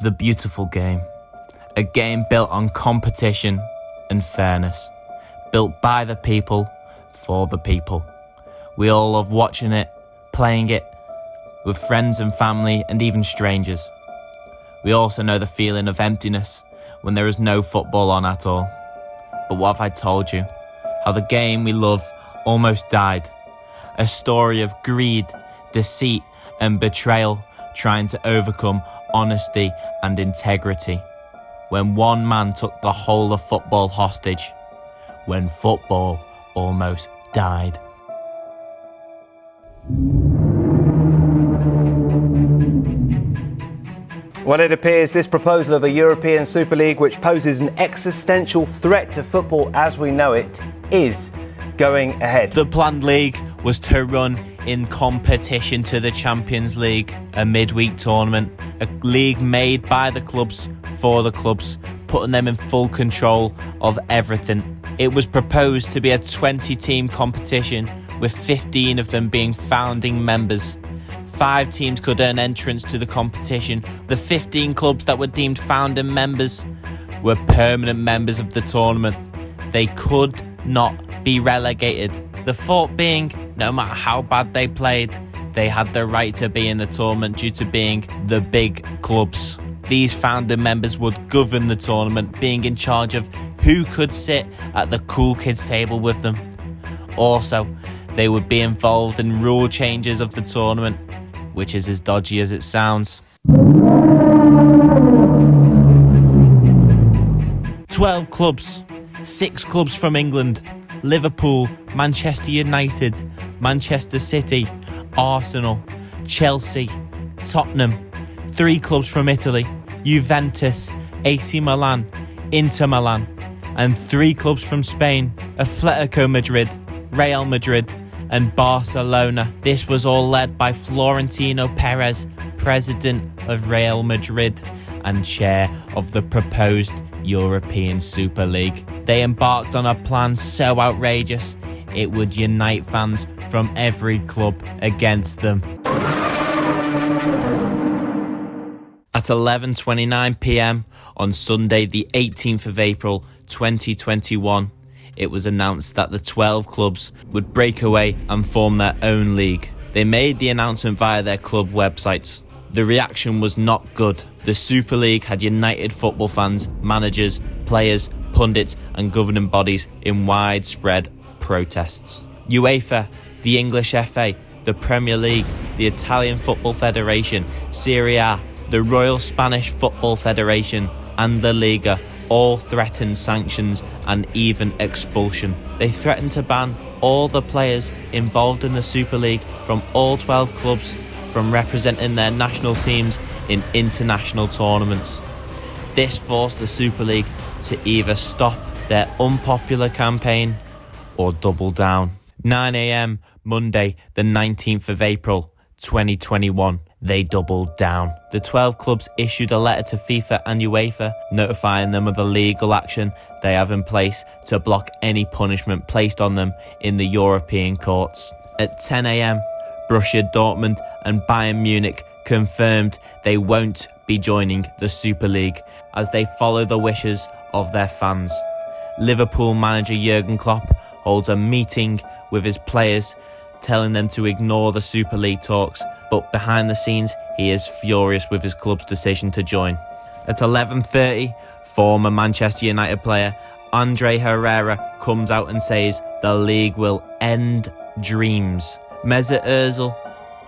The beautiful game. A game built on competition and fairness. Built by the people, for the people. We all love watching it, playing it, with friends and family and even strangers. We also know the feeling of emptiness when there is no football on at all. But what have I told you? How the game we love almost died. A story of greed, deceit and betrayal trying to overcome honesty and integrity. When one man took the whole of football hostage. When football almost died. Well, it appears this proposal of a European Super League, which poses an existential threat to football as we know it, is going ahead. The planned league was to run in competition to the Champions League, a midweek tournament, a league made by the clubs for the clubs, putting them in full control of everything. It was proposed to be a 20-team competition, with 15 of them being founding members. 5 teams could earn entrance to the competition. The 15 clubs that were deemed founding members were permanent members of the tournament. They could not be relegated. The thought being, no matter how bad they played, they had the right to be in the tournament due to being the big clubs. These founding members would govern the tournament, being in charge of who could sit at the cool kids table with them. Also, they would be involved in rule changes of the tournament, which is as dodgy as it sounds. 12 clubs, 6 clubs from England, Liverpool, Manchester United, Manchester City, Arsenal, Chelsea, Tottenham, 3 clubs from Italy, Juventus, AC Milan, Inter Milan, and 3 clubs from Spain, Atletico Madrid, Real Madrid, and Barcelona. This was all led by Florentino Perez, president of Real Madrid and chair of the proposed European Super League. They embarked on a plan so outrageous it would unite fans from every club against them. At 11:29 p.m. on Sunday the 18th of April 2021, it was announced that the 12 clubs would break away and form their own league. They made the announcement via their club websites. The reaction was not good. The Super League had united football fans, managers, players, pundits and governing bodies in widespread protests. UEFA, the English FA, the Premier League, the Italian Football Federation, Serie A, the Royal Spanish Football Federation and La Liga all threatened sanctions and even expulsion. They threatened to ban all the players involved in the Super League from all 12 clubs from representing their national teams in international tournaments. This forced the Super League to either stop their unpopular campaign or double down. 9 a.m. Monday, the 19th of April, 2021. They doubled down. The 12 clubs issued a letter to FIFA and UEFA notifying them of the legal action they have in place to block any punishment placed on them in the European courts. At 10 a.m, Borussia Dortmund and Bayern Munich confirmed they won't be joining the Super League as they follow the wishes of their fans. Liverpool manager Jurgen Klopp holds a meeting with his players telling them to ignore the Super League talks, but behind the scenes he is furious with his club's decision to join. At 11:30, former Manchester United player Andre Herrera comes out and says the league will end dreams. Mesut Ozil,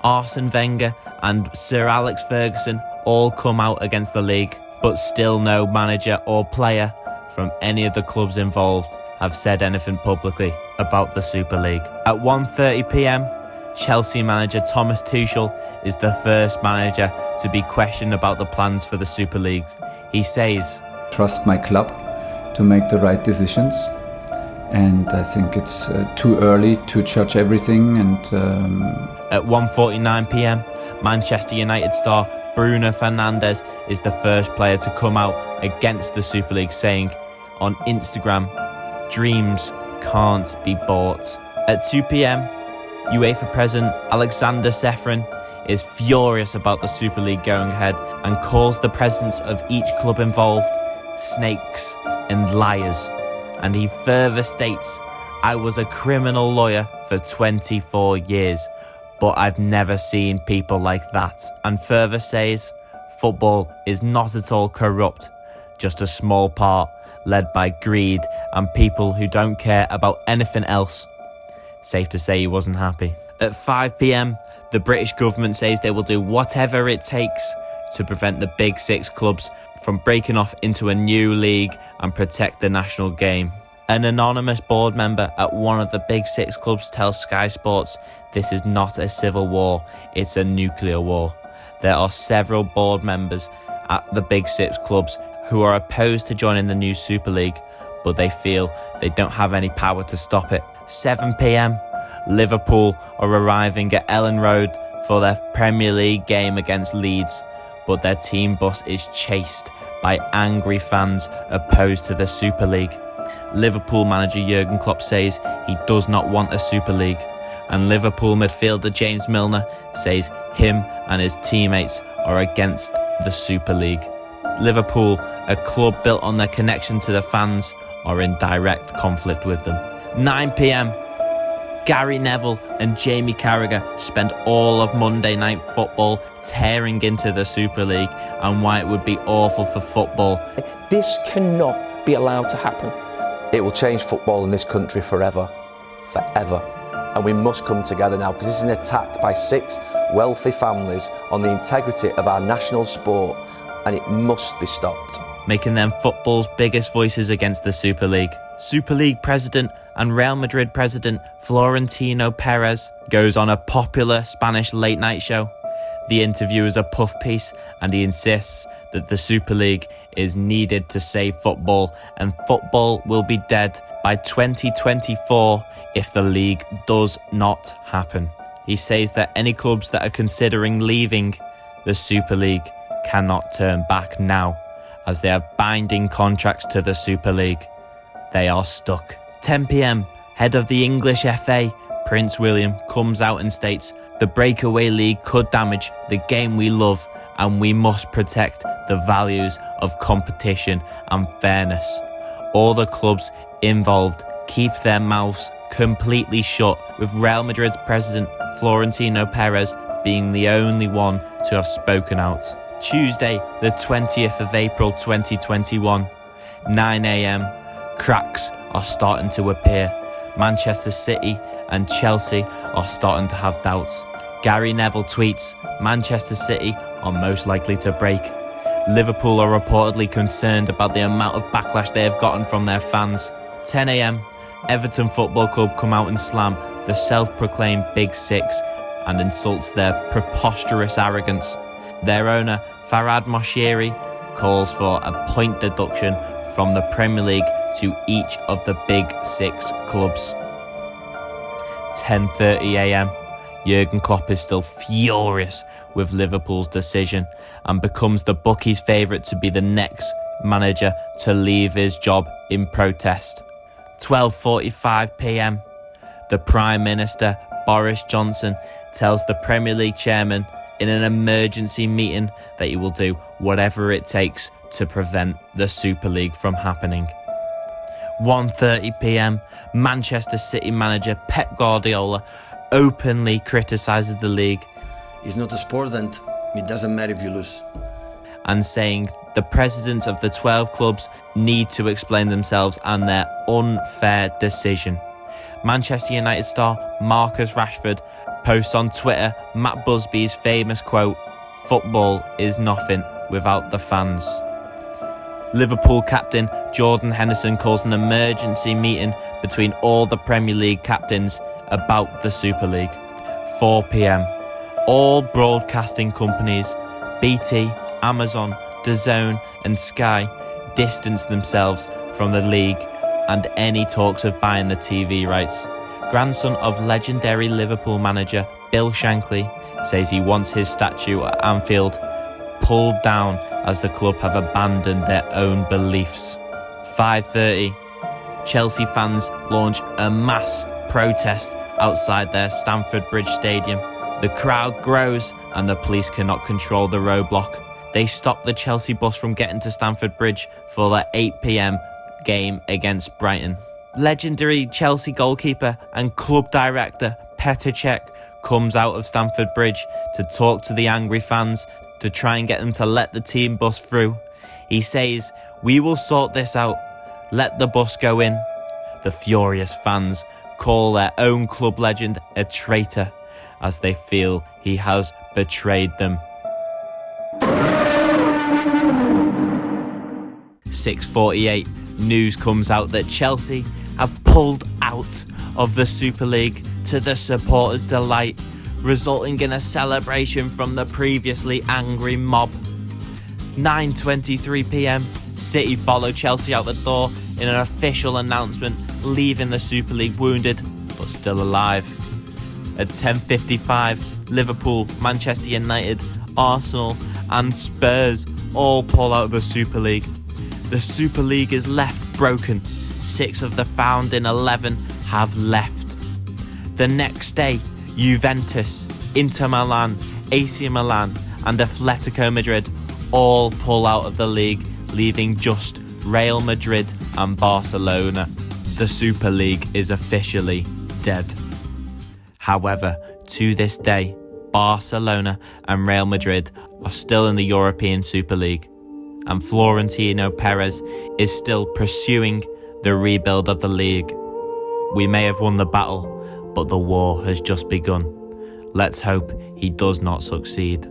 Arsene Wenger and Sir Alex Ferguson all come out against the league, but still no manager or player from any of the clubs involved have said anything publicly about the Super League. At 1:30 p.m, Chelsea manager Thomas Tuchel is the first manager to be questioned about the plans for the Super League. He says, "Trust my club to make the right decisions, and I think it's too early to judge everything." And At 1:49 p.m, Manchester United star Bruno Fernandes is the first player to come out against the Super League, saying on Instagram, "Dreams can't be bought." At 2 p.m, UEFA President Alexander Ceferin is furious about the Super League going ahead and calls the presidents of each club involved snakes and liars. And he further states, "I was a criminal lawyer for 24 years, but I've never seen people like that." And further says, "Football is not at all corrupt, just a small part led by greed and people who don't care about anything else." Safe to say he wasn't happy. At 5 p.m, the British government says they will do whatever it takes to prevent the Big Six clubs from breaking off into a new league and protect the national game. An anonymous board member at one of the Big Six clubs tells Sky Sports this is not a civil war, it's a nuclear war. There are several board members at the Big Six clubs who are opposed to joining the new Super League, but they feel they don't have any power to stop it. 7 p.m, Liverpool are arriving at Ellen Road for their Premier League game against Leeds, but their team bus is chased by angry fans opposed to the Super League. Liverpool manager Jurgen Klopp says he does not want a Super League, and Liverpool midfielder James Milner says him and his teammates are against the Super League. Liverpool, a club built on their connection to the fans, are in direct conflict with them. 9 p.m, Gary Neville and Jamie Carragher spend all of Monday Night Football tearing into the Super League and why it would be awful for football. This cannot be allowed to happen. It will change football in this country forever. And we must come together now, because this is an attack by 6 wealthy families on the integrity of our national sport, and it must be stopped. Making them football's biggest voices against the Super League. Super League president and Real Madrid president Florentino Perez goes on a popular Spanish late night show. The interview is a puff piece, and he insists that the Super League is needed to save football, and football will be dead by 2024 if the league does not happen. He says that any clubs that are considering leaving the Super League cannot turn back now, as they have binding contracts to the Super League. They are stuck. 10 p.m, head of the English FA, Prince William, comes out and states the breakaway league could damage the game we love, and we must protect the values of competition and fairness. All the clubs involved keep their mouths completely shut, with Real Madrid's president Florentino Perez being the only one to have spoken out. Tuesday, the 20th of April 2021, 9 a.m, cracks are starting to appear. Manchester City and Chelsea are starting to have doubts. Gary Neville tweets, Manchester City are most likely to break. Liverpool are reportedly concerned about the amount of backlash they have gotten from their fans. 10 a.m, Everton Football Club come out and slam the self-proclaimed Big Six and insults their preposterous arrogance. Their owner, Farhad Moshiri, calls for a point deduction from the Premier League to each of the Big Six clubs. 10:30 a.m, Jurgen Klopp is still furious with Liverpool's decision and becomes the bookies' favourite to be the next manager to leave his job in protest. 12:45 p.m, the Prime Minister, Boris Johnson, tells the Premier League chairman in an emergency meeting that he will do whatever it takes to prevent the Super League from happening. 1:30 p.m, Manchester City manager Pep Guardiola openly criticises the league. It's not a sport and it doesn't matter if you lose. And saying the presidents of the 12 clubs need to explain themselves and their unfair decision. Manchester United star Marcus Rashford posts on Twitter Matt Busby's famous quote, "Football is nothing without the fans." Liverpool captain Jordan Henderson calls an emergency meeting between all the Premier League captains about the Super League. 4 p.m. All broadcasting companies, BT, Amazon, DAZN and Sky, distance themselves from the league and any talks of buying the TV rights. Grandson of legendary Liverpool manager Bill Shankly says he wants his statue at Anfield pulled down as the club have abandoned their own beliefs. 5:30, Chelsea fans launch a mass protest outside their Stamford Bridge Stadium. The crowd grows and the police cannot control the roadblock. They stop the Chelsea bus from getting to Stamford Bridge for the 8 p.m. game against Brighton. Legendary Chelsea goalkeeper and club director Petr Cech comes out of Stamford Bridge to talk to the angry fans to try and get them to let the team bus through. He says, "We will sort this out. Let the bus go in." The furious fans call their own club legend a traitor as they feel he has betrayed them. 6:48, news comes out that Chelsea have pulled out of the Super League, to the supporters' delight, resulting in a celebration from the previously angry mob. 9:23 p.m, City follow Chelsea out the door in an official announcement, leaving the Super League wounded but still alive. At 10:55, Liverpool, Manchester United, Arsenal and Spurs all pull out of the Super League. The Super League is left broken. 6 of the founding 11 have left. The next day, Juventus, Inter Milan, AC Milan and Atletico Madrid all pull out of the league, leaving just Real Madrid and Barcelona. The Super League is officially dead. However, to this day, Barcelona and Real Madrid are still in the European Super League, and Florentino Perez is still pursuing the rebuild of the league. We may have won the battle, but the war has just begun. Let's hope he does not succeed.